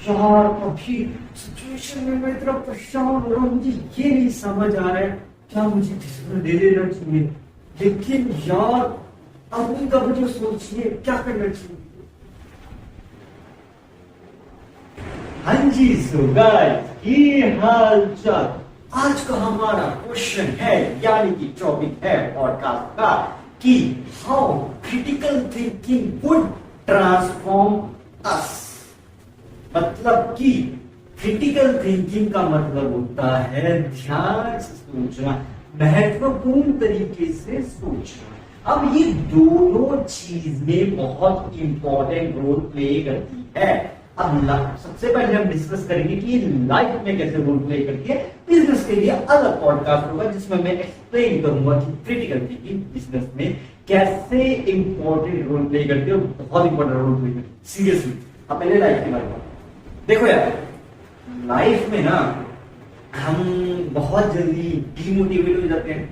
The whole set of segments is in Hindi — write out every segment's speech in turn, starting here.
यार अभी सिचुएशन में मैं इतना परेशान हो रहा हूँ, मुझे ये नहीं समझ आ रहा है क्या मुझे डिसीजन ले लेना चाहिए। लेकिन यार अपनी का मुझे सोचिए क्या करना चाहिए। हाँ जी, सो गाइस ये हाल चाल। आज का हमारा क्वेश्चन है यानी कि टॉपिक है पॉडकास्ट का कि how critical thinking would transform us. मतलब कि क्रिटिकल थिंकिंग का मतलब होता है ध्यान से सोचना, महत्वपूर्ण तरीके से सोचना। अब ये दोनों चीजें बहुत इंपॉर्टेंट रोल प्ले करती है। अब सबसे पहले हम डिस्कस करेंगे कि लाइफ में कैसे रोल प्ले करती है। बिजनेस के लिए अलग पॉडकास्ट होगा जिसमें मैं एक्सप्लेन करूंगा कि क्रिटिकल थिंकिंग बिजनेस में कैसे इंपॉर्टेंट रोल प्ले करती है और बहुत इंपॉर्टेंट रोल प्ले करती है सीरियसली। अब पहले लाइफ के बारे में देखो यार, लाइफ में ना हम बहुत जल्दी डीमोटिवेट हो जाते हैं,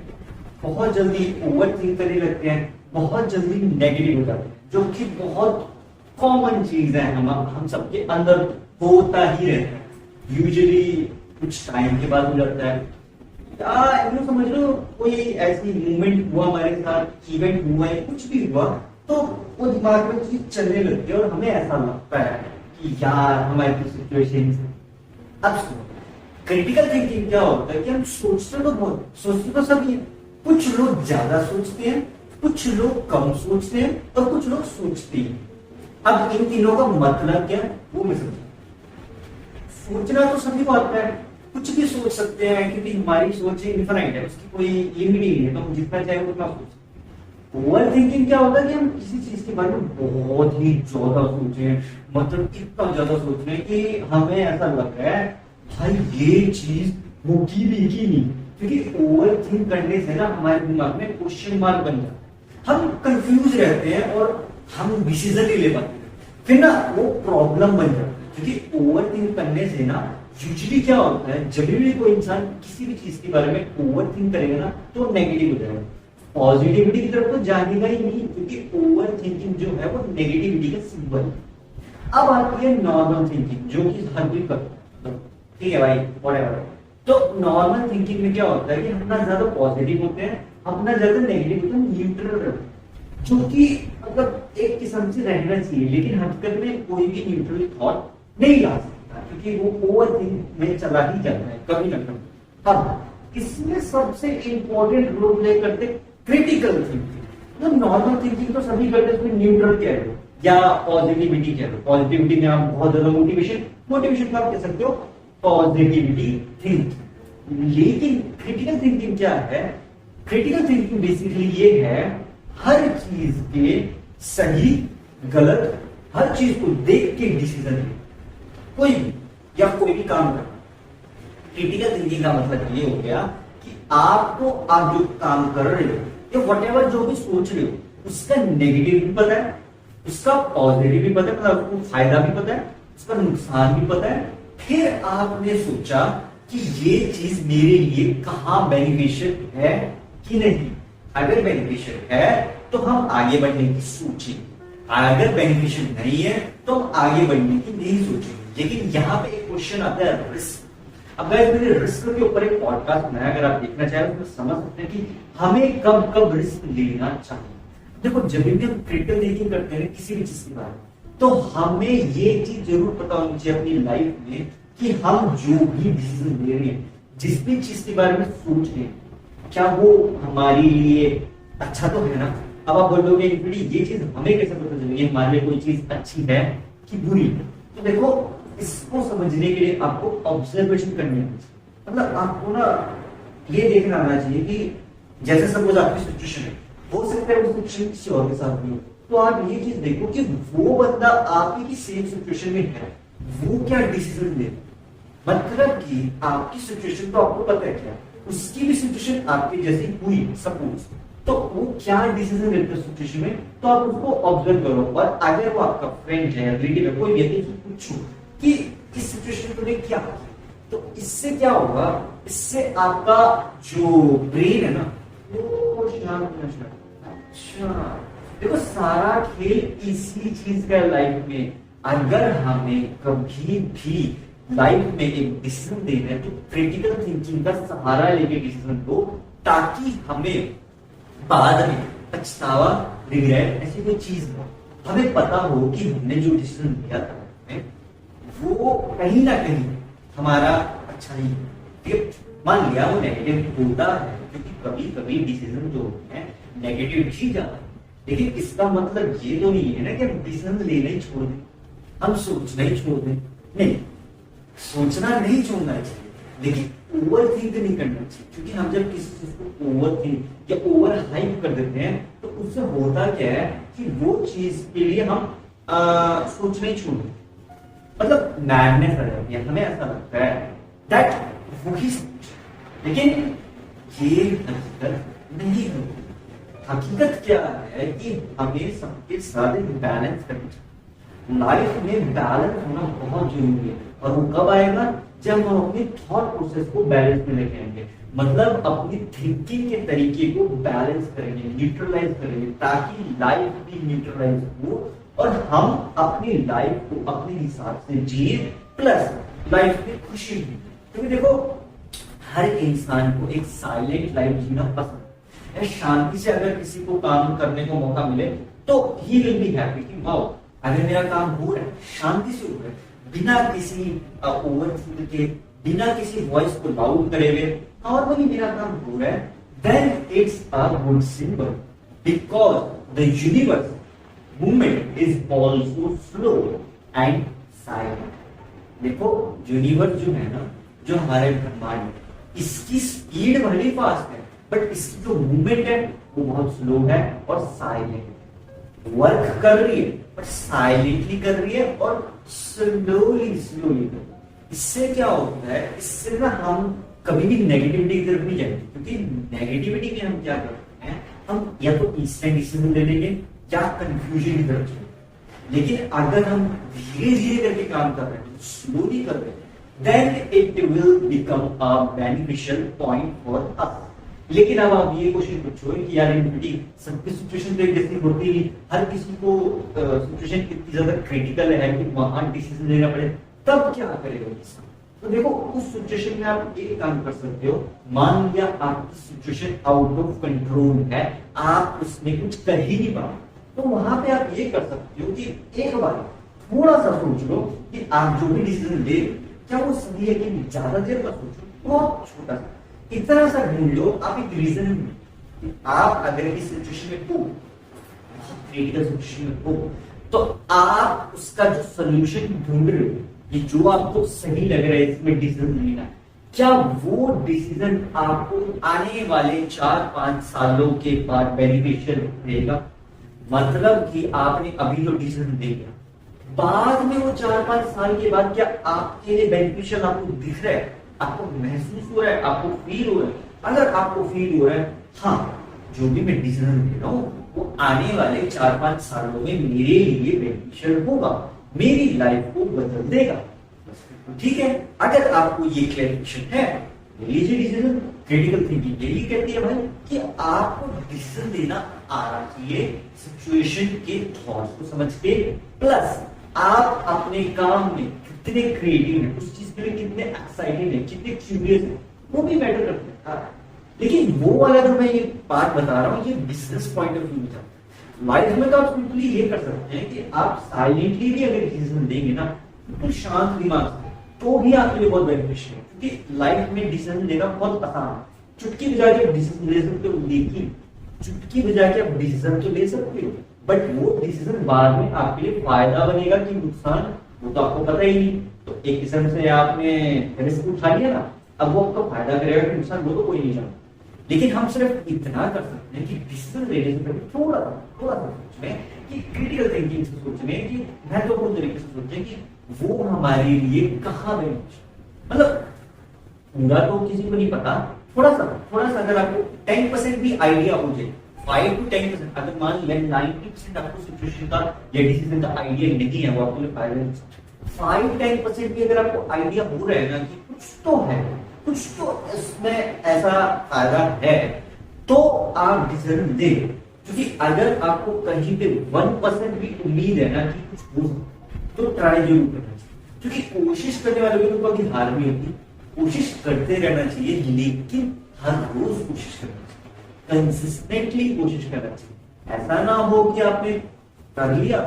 बहुत जल्दी ओवर थिंक करने लगते हैं, बहुत जल्दी नेगेटिव हो जाते हैं, जो कि बहुत कॉमन चीज है। हम सबके अंदर होता ही रहता है। यूजुअली कुछ टाइम के बाद हो जाता है या समझ लो कोई ऐसी मूवमेंट हुआ हमारे साथ, इवेंट हुआ है, कुछ भी हुआ तो वो दिमाग में चीज चलने लगती है और हमें ऐसा लगता है कि यार हमारी सिचुएशन। अब क्रिटिकल थिंकिंग क्या होता है कि हम सोचते तो सभी हैं। कुछ लोग ज्यादा सोचते हैं, कुछ लोग कम सोचते हैं और कुछ लोग सोचते हैं। अब इन तीनों का मतलब क्या है वो मैं समझूं। सोचना तो सभी को आता है, कुछ भी सोच सकते हैं क्योंकि हमारी सोच इनफाइनाइट है, उसकी कोई लिमिट नहीं है, तो हम जितना चाहे उतना सोच। ओवर थिंकिंग क्या होता है कि हम किसी चीज के बारे में बहुत ही ज्यादा सोचे, मतलब इतना ज्यादा सोच रहे हैं कि हमें ऐसा लग रहा है भाई ये चीज होगी भी कि नहीं। क्योंकि ओवर थिंक करने से ना हमारे दिमाग में क्वेश्चन मार्क बन जाता है, हम कंफ्यूज रहते हैं और हम डिसीजन नहीं ले पाते, फिर ना वो प्रॉब्लम बन जाता है। क्योंकि ओवर थिंक करने से ना यूजुअली क्या होता है, जब भी कोई इंसान किसी भी चीज के बारे में ओवर थिंक करेगा ना तो नेगेटिव हो जाएगा, पॉजिटिविटी की तरफ तो जानेगा ही नहीं, क्योंकि ओवर थिंकिंग जो है वो नेगेटिविटी का सिंबल है। अब आती है नॉर्मल थिंकिंग जो कि हर कोई करता है, ठीक है भाई व्हाटएवर। तो नॉर्मल थिंकिंग में क्या होता है कि हम ना ज्यादा पॉजिटिव होते हैं, हम ना ज्यादा नेगेटिव होते हैं, न्यूट्रल रहते हैं, जो कि मतलब एक किस्म से रहना चाहिए। लेकिन हकीकत में कोई भी न्यूट्रल थॉट नहीं ला सकता क्योंकि वो ओवर थिंक में चला ही जाता है कभी ना कभी। अब इसमें सबसे इंपॉर्टेंट रोल प्ले करते क्रिटिकल थिंकिंग। तो नॉर्मल थिंकिंग तो सभी करते हैं, उसमें न्यूट्रल कह लो या पॉजिटिविटी कह लो। पॉजिटिविटी में आप बहुत ज्यादा मोटिवेशन आप कह सकते हो पॉजिटिविटी थिंकिंग। लेकिन क्रिटिकल थिंकिंग क्या है? क्रिटिकल थिंकिंग बेसिकली ये है हर चीज के सही गलत, हर चीज को देख के डिसीजन ले, कोई भी या कोई भी काम करना। क्रिटिकल थिंकिंग का मतलब ये हो गया कि आपको आप जो काम कर रहे हो या व्हाटएवर जो भी सोच रहे हो उसका नेगेटिव भी पता है, उसका पॉजिटिव भी पता है, मतलब आपको फायदा भी पता है, उसका नुकसान भी पता है। फिर आपने सोचा कि ये चीज मेरे लिए कहां बेनिफिशियल है कि नहीं। अगर बेनिफिशियल है तो हम आगे बढ़ने की सोचेंगे, अगर बेनिफिशियल नहीं है तो हम आगे बढ़ने की नहीं सोचेंगे। लेकिन यहाँ पे एक क्वेश्चन आता है रिस्क। अब गाइस मैंने रिस्क के ऊपर एक पॉडकास्ट बनाया, अगर आप देखना चाहें तो समझ सकते हैं कि हमें कब कब रिस्क लेना चाहिए। देखो जब भी हम क्रिटिकल थिंकिंग करते हैं किसी भी चीज के बारे में तो हमें ये चीज जरूर पता होनी चाहिए अपनी लाइफ में कि हम जो भी डिसीजन ले रहे हैं, जिस भी चीज के बारे में सोच रहे हैं, क्या वो हमारे लिए अच्छा तो है ना। अब आप बोलोगे ये चीज हमें कैसे पता चलेगी हमारे लिए कोई चीज अच्छी है कि बुरी है। तो देखो इसको समझने के लिए आपको ऑब्जर्वेशन करनी है। मतलब आपको ना ये देखना आना चाहिए कि जैसे सपोज आपकी सिचुएशन है, हो सकता है वो सिचुएशन किसी और के साथ नहीं हो, तो आप ये चीज देखो कि वो बंदा आपकी की सेम सिचुएशन में है, वो क्या डिसीजन ले। मतलब कि आपकी सिचुएशन तो आपको पता है क्या, उसकी भी सिचुएशन आपकी जैसी हुई सपोज, तो वो क्या डिसीजन लेते हैं सिचुएशन में, तो आप उसको ऑब्जर्व करो। और अगर वो आपका फ्रेंड है, रिलेटिव है, कोई व्यक्ति से पूछो कि इस सिचुएशन में तुमने क्या किया, तो इससे क्या होगा, इससे आपका जो ब्रेन है ना वो शांत होना चाहिए। अच्छा देखो सारा खेल इसी चीज का लाइफ में अगर हमें कभी भी लाइफ में एक डिसीजन देना है तो क्रिटिकल थिंकिंग का सहारा लेके डिसीजन दो, ताकि हमें बाद में पछतावा, रिग्रेट ऐसी कोई चीज हो। हमें पता हो कि हमने जो डिसीजन लिया था वो कहीं ना कहीं हमारा अच्छा नहीं है, ठीक है। मान लिया वो नेगेटिव होता है, क्योंकि कभी कभी डिसीजन जो होते हैं नेगेटिव ही जाता है, लेकिन इसका मतलब ये तो नहीं है ना कि हम डिसीजन लेना ही छोड़ दें, हम सोचना ही छोड़ दें। नहीं, सोचना नहीं छोड़ना चाहिए, लेकिन ओवर थिंक नहीं करना चाहिए, क्योंकि हम जब किसी चीज को ओवर थिंक या ओवर हाइप कर देते हैं तो उससे होता क्या है कि वो चीज के लिए हम सोचना ही छोड़ देते, मतलब मैडनेस आ जाती है। हमें ऐसा लगता है दैट वो ही, लेकिन ये हकीकत नहीं होती। हकीकत क्या है कि हमें सबके साथ बैलेंस करना चाहिए। लाइफ में बैलेंस होना बहुत जरूरी है, और वो कब आएगा जब हम अपने थॉट प्रोसेस को बैलेंस में लेके आएंगे, मतलब अपनी थिंकिंग के तरीके को बैलेंस करेंगे, न्यूट्रलाइज करेंगे, ताकि लाइफ भी न्यूट्रलाइज हो और हम अपनी लाइफ को अपने हिसाब से जिए, प्लस लाइफ में खुशी भी। क्योंकि देखो, हर इंसान को एक साइलेंट लाइफ जीना पसंद है। शांति से अगर किसी को काम करने को मौका मिले तो ही विल बी हैप्पी कि वाओ, अगर मेरा काम हो रहा है, शांति से हो रहा है, बिना किसी ओवर थिंक के, बिना किसी वॉइस को लाउड करे हुए नॉर्मली मेरा काम हो रहा है, then it's a good symbol, because the universe movement is also slow and silent. देखो, यूनिवर्स जो है ना, जो हमारे ब्रह्मांड में, इसकी स्पीड भले फास्ट है, बट इसकी जो मूवमेंट है वो बहुत स्लो है और साइलेंट है। वर्क कर रही है बट साइलेंटली कर रही है और स्लोली स्लोली कर रही है। इससे क्या होता है, इससे ना हम कभी भी नेगेटिविटी की तरफ नहीं जाएंगे, क्योंकि नेगेटिविटी में हम क्या करते हैं, हम या तो इंस्टेंट डिसीजन ले लेंगे या कंफ्यूजन की तरफ चलेंगे। लेकिन अगर हम धीरे धीरे करके काम कर रहे हैं, स्लोली कर रहे हैं, then it will become a beneficial point for us। लेकिन अब आप ये क्वेश्चन पूछो कि यार इनकी सबकी सिचुएशन तो एक जैसी होती नहीं, हर किसी को सिचुएशन इतनी ज्यादा क्रिटिकल है कि वहां डिसीजन लेना पड़े, तब क्या करेगा इंसान। तो देखो, उस सिचुएशन में आप एक काम कर सकते हो, मान लिया आपकी सिचुएशन आउट ऑफ कंट्रोल है, आप उसमें कुछ कर ही नहीं पा रहे, तो वहां पे आप ये कर सकते हो कि एक बार थोड़ा सा सोच लो कि आप जो भी डिसीजन ले क्या वो सही है कि नहीं। ज्यादा देर मत सोचो, बहुत छोटा सा इतना सा ढूंढ लो आप एक रीजन। आप अगर इस सिचुएशन में हो, क्रिटिकल सिचुएशन में हो, तो आप उसका जो सोल्यूशन ढूंढ रहे हो, ये जो आपको सही लग रहा है इसमें डिसीजन लेना, क्या वो डिसीजन आपको आने वाले 4-5 सालों के बाद बेनिफिशियल रहेगा। मतलब कि आपने अभी जो डिसीजन ले लिया, बाद में वो 4-5 साल के बाद क्या आपके लिए बेनिफिशियल आपको दिख रहा है, आपको महसूस हो रहा है, आपको फील हो रहा है। अगर आपको फील हो रहा है हाँ, जो भी मैं डिसीजन ले रहा हूं वो आने वाले 4-5 सालों में मेरे लिए बेनिफिशियल होगा, मेरी लाइफ को बदल देगा, ठीक है। अगर आपको ये क्लैरिफिकेशन है, लीजिए डिसीजन। क्रिटिकल थिंकिंग यही कहती है भाई कि आपको डिसीजन लेना आना चाहिए सिचुएशन के थॉट्स को समझ के, प्लस आप अपने काम में कितने क्रिएटिव हैं, उस चीज के लिए कितने एक्साइटेड हैं, कितने क्यूरियस हैं, वो भी मैटर करता है। लेकिन वो वाला जो मैं ये बात बता रहा हूँ, ये बिजनेस पॉइंट ऑफ व्यू था। लाइफ में तो आप सिंपली ये कर सकते हैं कि आप साइलेंटली भी अगर डिसीजन देंगे ना, बिल्कुल शांत दिमाग से, तो भी आपके लिए बहुत बेनिफिशियल है। क्योंकि लाइफ में डिसीजन लेना बहुत आसान है, चुटकी बजा के डिसीजन ले सकते हो, लेकिन चुटकी बजा के आप डिसीजन तो ले सकते हो, बट वो डिसीजन बाद में आपके लिए फायदा बनेगा कि नुकसान, वो तो आपको पता ही नहीं। तो एक किस्म से आपने रिस्क उठा लिया ना, अब वो आपको फायदा करेगा कि नुकसान, वो तो कोई नहीं जानता। लेकिन हम सिर्फ इतना कर सकते हैं कि डिसीजन लेने से पहले थोड़ा सा सोचें, कि क्रिटिकल थिंकिंग से सोचें, कि महत्वपूर्ण तरीके से सोचें कि वो हमारे लिए कहाँ बेनिफिशियल, मतलब पूरा तो किसी को नहीं पता, थोड़ा सा अगर आपको 10% भी आइडिया हो जाए, 5 to 10%, अगर मान लिया 90% आपको सिचुएशन का या डिसीजन का आइडिया नहीं है, वो आपके लिए फायदा नहीं। 5-10% भी अगर आपको आइडिया हो रहा है ना कि कुछ तो है, कुछ तो इसमें ऐसा फायदा है, तो आप डिसीजन दें। क्योंकि अगर आपको कहीं पे 1% भी उम्मीद है ना कि कुछ हो, तो ट्राई जरूर करना चाहिए, क्योंकि कोशिश करने वालों को कभी हार नहीं होती। कोशिश करते रहना चाहिए, लेकिन हर रोज कोशिश करना चाहिए, कंसिस्टेंटली कोशिश करना चाहिए। ऐसा ना हो कि आपने कर लिया,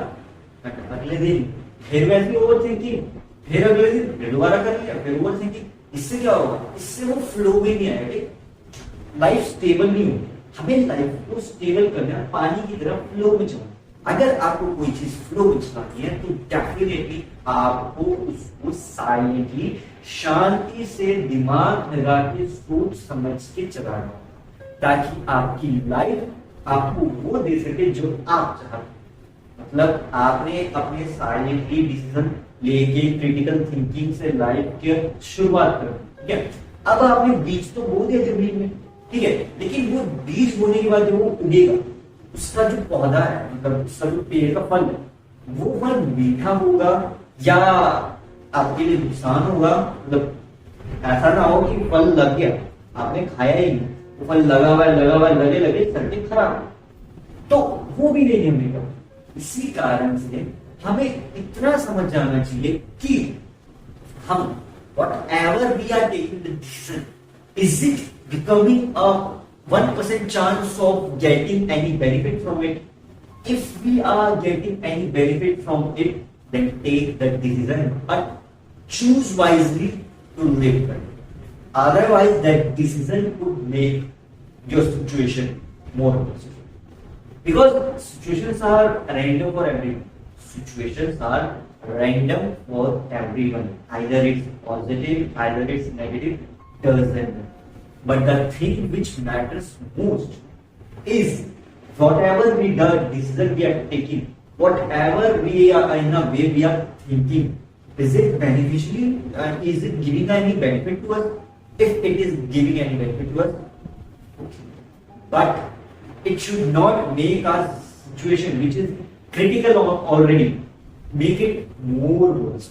अगले दिन फिर वैसी ओवर थिंकिंग, फिर अगले दिन फिर दोबारा कर लिया, फिर ओवर थिंकिंग। इससे क्या होगा, इससे वो फ्लो में नहीं आएगा, लाइफ स्टेबल नहीं होगी। हमें लाइफ को स्टेबल करना है, पानी की तरह फ्लो में चलना। अगर आपको कोई चीज फ्लो में चलानी है तो डेफिनेटली आपको उसको साइलेंटली, शांति से, दिमाग लगा के, सोच समझ के चलाना है, ताकि आपकी लाइफ आपको वो दे सके जो आप चाहते हैं। मतलब आपने अपने साइलेंटली डिसीजन लेके क्रिटिकल थिंकिंग से लाइफ की शुरुआत कर, ठीक है। अब आपने बीज तो बो दिया जमीन में, ठीक है, लेकिन वो बीज बोने के बाद जब वो उगेगा, उसका जो पौधा है, मतलब उसका जो पेड़ का फल है, वो फल मीठा होगा या आपके लिए नुकसान होगा। मतलब ऐसा ना हो कि फल लग गया, आपने खाया ही नहीं, वो फल लगा हुआ लगे लगे सड़के खराब, तो वो भी नहीं हमने। इसी कारण से हमें इतना समझ जाना चाहिए कि हम whatever we are taking the decision, is it becoming a 1% chance of getting any benefit from it? If we are getting any benefit from it, then take the decision, but choose wisely to live it. Otherwise, that decision could make your situation more positive. Because situations are random for everyone. Situations are random for everyone. Either it's positive, either it's negative, doesn't matter. But the thing which matters most is whatever we do, decision we are taking, whatever we are in a way we are thinking, is it beneficial and is it giving any benefit to us? If it is giving any benefit to us, okay. But it should not make our situation, which is critical already, make it more worse.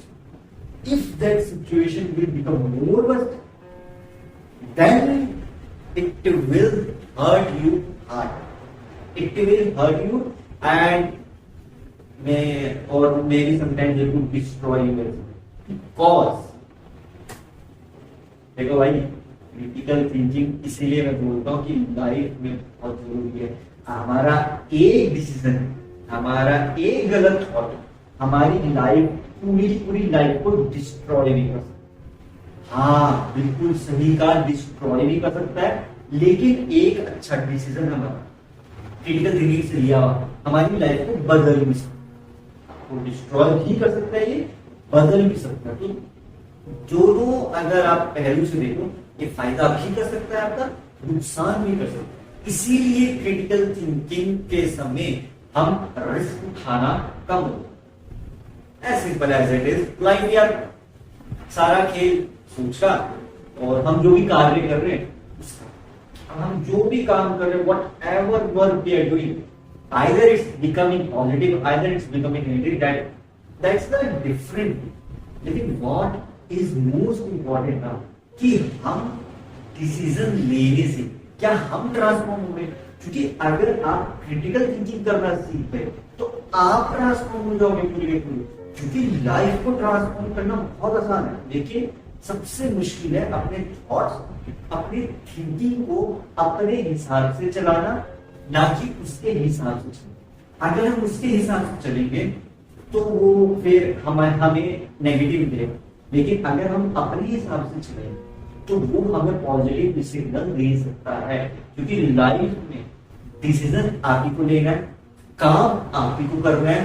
If that situation will become more worse, then it will hurt you hard. It will hurt you and maybe sometimes it will destroy you. Because देखो भाई, क्रिटिकल थिंकिंग इसीलिए मैं बोलता हूँ कि लाइफ में बहुत जरूरी है। हमारा एक डिसीजन, हमारा एक गलत थॉट हमारी लाइफ, पूरी लाइफ को डिस्ट्रॉय भी कर सकता है। हाँ, बिल्कुल सही कहा, डिस्ट्रॉय भी कर सकता है, लेकिन एक अच्छा डिसीजन हमारा क्रिटिकल थिंकिंग से लिया हमारी लाइफ को बदल भी सकता है। वो डिस्ट्रॉय भी कर सकता है, ये बदल भी सकता है। तो दोनों अगर आप पहलू से देखो, ये फायदा भी कर सकता है आपका, नुकसान भी कर सकता है। इसीलिए क्रिटिकल थिंकिंग के समय हम रिस्क उठाना कम होता है। As simple as it is life यार, सारा खेल सोच का, और हम जो भी कार्य कर रहे हैं उसका, हम जो भी काम कर रहे हैं, whatever work we are doing, either it's becoming positive, either it's becoming negative, that's the different. लेकिन व्हाट इज मोस्ट इंपॉर्टेंट ना, कि हम डिसीजन लेने से क्या हम ट्रांसफॉर्म हो गए। क्योंकि अगर आप क्रिटिकल थिंकिंग करना सीख गए तो आप ट्रांसफॉर्म हो जाओगे पूरी के पूरी। क्योंकि लाइफ को ट्रांसफॉर्म करना बहुत आसान है, लेकिन सबसे मुश्किल है अपने थॉट्स, अपनी थिंकिंग को अपने हिसाब से चलाना, ना कि उसके हिसाब से चलाना। अगर हम उसके हिसाब से चलेंगे तो वो फिर हमें नेगेटिव देगा, लेकिन अगर हम अपने हिसाब से चलेंगे तो वो हमें पॉजिटिव सिग्नल दे सकता है। क्योंकि लाइफ में डिसीजन आप ही को लेना है, काम आप ही को करना है,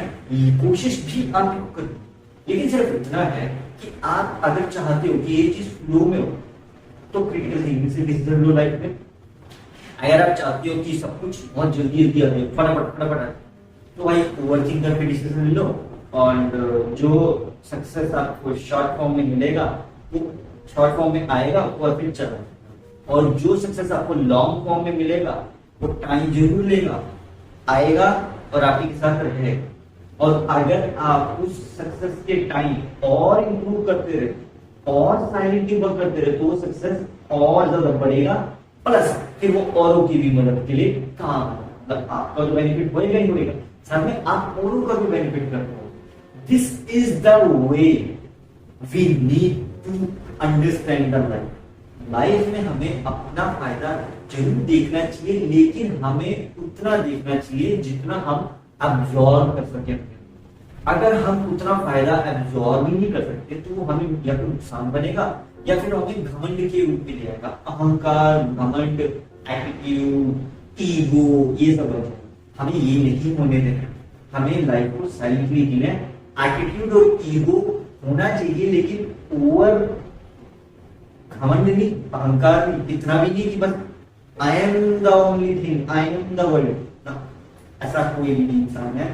कोशिश भी आप ही को करनी है। लेकिन सिर्फ इतना है कि आप अगर चाहते हो कि ये चीज फ्लो में हो तो क्रिटिकल थिंकिंग से डिसीजन लो लाइफ में। अगर आप चाहते हो कि सब कुछ बहुत जल्दी जल्दी आ जाए, फटाफट, तो भाई ओवरथिंक करके डिसीजन ले लो, और जो सक्सेस आपको शॉर्ट फॉर्म में मिलेगा वो शॉर्ट फॉर्म में आएगा और फिर चला, और जो सक्सेस आपको लॉन्ग फॉर्म में मिलेगा वो टाइम जरूर लेगा, आएगा और आपके साथ रहेगा। और अगर आप उस सक्सेस के टाइम और इंप्रूव करते रहे और साइलेंटली वर्क करते रहे तो वो सक्सेस और ज्यादा बढ़ेगा, प्लस फिर वो औरों की भी मदद के लिए काम, मतलब आपका जो बेनिफिट होएगा ही होएगा, साथ में आप औरों का भी बेनिफिट करते हो। This is the way we need to understand the life. Life में हमें अपना फायदा जरूर देखना चाहिए, लेकिन हमें उतना देखना चाहिए जितना हम अब्सॉर्ब कर सके। अगर हम उतना फायदा एब्सॉर्ब ही नहीं कर सकते तो हमें या तो नुकसान बनेगा या फिर हमें घमंड के रूप में ले आएगा। अहंकार, घमंड, एटीट्यूड, ईगो, ये सब हमें ये नहीं होने देना। हमें लाइफ को साइलेंटली जीना है। एटीट्यूड और ईगो होना चाहिए, लेकिन ओवर घमंड नहीं, अहंकार नहीं, इतना भी नहीं कि बस I am the only thing, I am the world. ऐसा कोई भी नहीं इंसान है।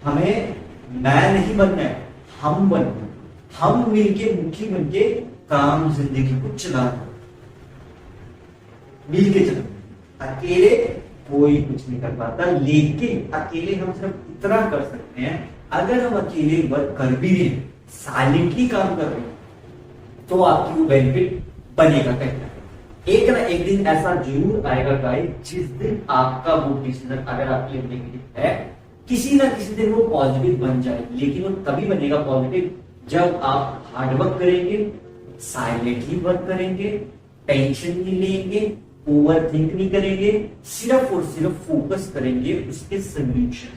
हमें मैं नहीं बनना है, हम बनना। हम मिलके मुखी बनके काम जिंदगी को चलाना, मिलके चलाना। अकेले कोई कुछ नहीं कर पाता, लेकिन अकेले हम सिर्फ इतना कर सकते हैं, अगर हम अकेले वर्क कर भी रहे, साइलेंटली काम कर रहे हैं, तो आपकी वो बेनिफिट बनेगा कहीं एक ना एक दिन। ऐसा जरूर आएगा गाइस, जिस दिन आपका वो डिसीजन अगर आपके लिए नेगेटिव है, किसी ना किसी दिन वो पॉजिटिव बन जाए। लेकिन वो तभी बनेगा पॉजिटिव जब आप हार्ड वर्क करेंगे, साइलेंटली वर्क करेंगे, टेंशन नहीं लेंगे, ओवर थिंक नहीं करेंगे, सिर्फ और सिर्फ फोकस करेंगे उसके solution.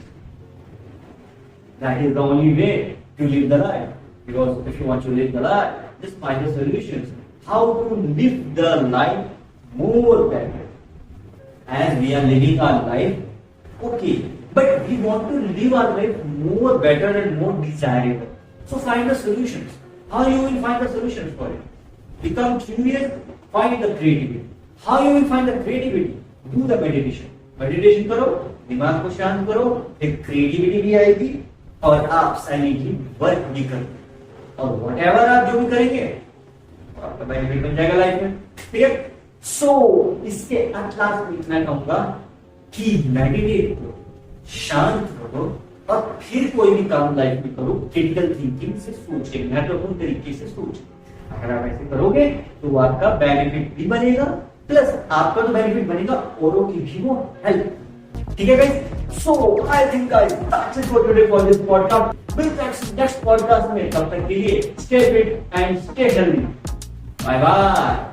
That is the only way to live the life, because if you want to live the life, just find the solutions, how to live the life more better. As we are living our life, okay, but we want to live our life more better and more desirable. So find the solutions. How you will find the solutions for it? Become curious, find the creativity. How you will find the creativity? Do the meditation. Meditation करो, दिमाग को शांत करो, एक creativity भी आएगी और आप साइलेंटली वर्क भी करो। और whatever आप जो भी करेंगे, आपका बेनिफिट बन जाएगा लाइफ में। ठीक है? So इसके एट लास्ट में इतना कहूंगा कि मेडिटेट करो, शांत रहो और फिर कोई भी काम लाइफ में करो क्रिटिकल थिंकिंग से सोच के, महत्वपूर्ण तरीके से सोच। अगर आप ऐसे करोगे तो आपका बेनिफिट भी बनेगा, प्लस आपका तो बेनिफिट बनेगा औरों की भी वो हेल्प। ठीक है guys? So I think guys that's it for today for this podcast. मिलते हैं नेक्स्ट पॉडकास्ट में, तब तक के लिए stay fit and stay healthy. Bye bye.